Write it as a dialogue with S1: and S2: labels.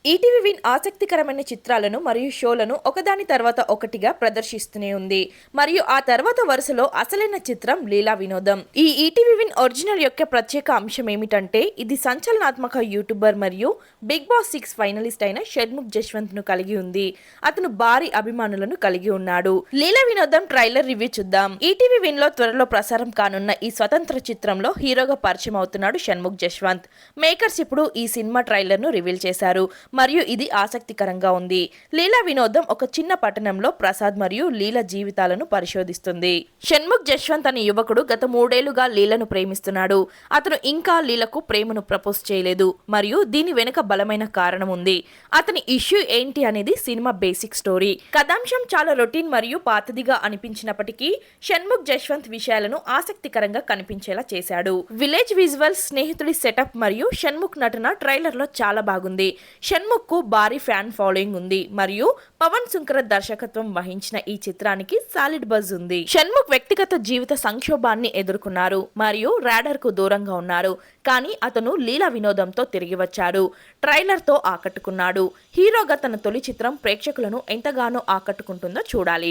S1: ETV win ఆసక్తికరమైన చిత్రాలను మరియు షోలను ఒకదాని తర్వాత ఒకటిగా ప్రదర్శిస్తూనే ఉంది. మరియు ఆ తర్వాత వరుసలో అసలైన చిత్రం లీలా వినోదం. ఈ ఈటీవీ విన్ ఒరిజినల్ యొక్క ప్రత్యేక అంశం ఏమిటంటే ఇది సంచలనాత్మక యూట్యూబర్ మరియు బిగ్ బాస్ 6 ఫైనలిస్ట్ అయిన షణ్ముఖ్ జశ్వంత్ ను కలిగి ఉంది. అతను భారీ అభిమానులను కలిగి ఉన్నాడు. లీలా వినోదం ట్రైలర్ రివ్యూ చూద్దాం. ఈటీవీ విన్ లో త్వరలో ప్రసారం కానున్న ఈ స్వతంత్ర చిత్రంలో హీరోగా పరిచయం అవుతున్నాడు షణ్ముఖ్ జశ్వంత్. మేకర్స్ ఇప్పుడు ఈ సినిమా ట్రైలర్ ను రివీల్ చేశారు మరియు ఇది ఆసక్తికరంగా ఉంది. లీలా వినోదం ఒక చిన్న పట్టణంలో ప్రసాద్ మరియు లీల జీవితాలను పరిశోధిస్తుంది. షణ్ముఖ్ జశ్వంత్ అనే యువకుడు గత 3 ఏళ్లుగా లీలను ప్రేమిస్తున్నాడు. అతను ఇంకా లీలకు ప్రేమను ప్రపోజ్ చేయలేదు మరియు దీని వెనుక బలమైన కారణం ఉంది. అతని ఇష్యూ ఏంటి అనేది సినిమా బేసిక్ స్టోరీ. కథాంశం చాలా రొటీన్ మరియు పాతదిగా అనిపించినప్పటికీ షణ్ముఖ్ జశ్వంత్ విషయాలను ఆసక్తికరంగా కనిపించేలా చేశాడు. విలేజ్ విజువల్స్, స్నేహితుడి సెటప్ మరియు షణ్ముఖ్ నటన ట్రైలర్ లో చాలా బాగుంది. షణ్ముఖ్ కు భారీ ఫ్యాన్ ఫాలోయింగ్ ఉంది మరియు పవన్ సుంకర దర్శకత్వం వహించిన ఈ చిత్రానికి సాలిడ్ బజ్ ఉంది. షణ్ముఖ్ వ్యక్తిగత జీవిత సంక్షోభాన్ని ఎదుర్కొన్నారు మరియు రాడర్ కు దూరంగా ఉన్నారు, కానీ అతను లీలా వినోదంతో తిరిగి వచ్చాడు. ట్రైలర్ తో ఆకట్టుకున్నాడు. హీరోగా తన తొలి చిత్రం ప్రేక్షకులను ఎంతగానో ఆకట్టుకుంటుందో చూడాలి.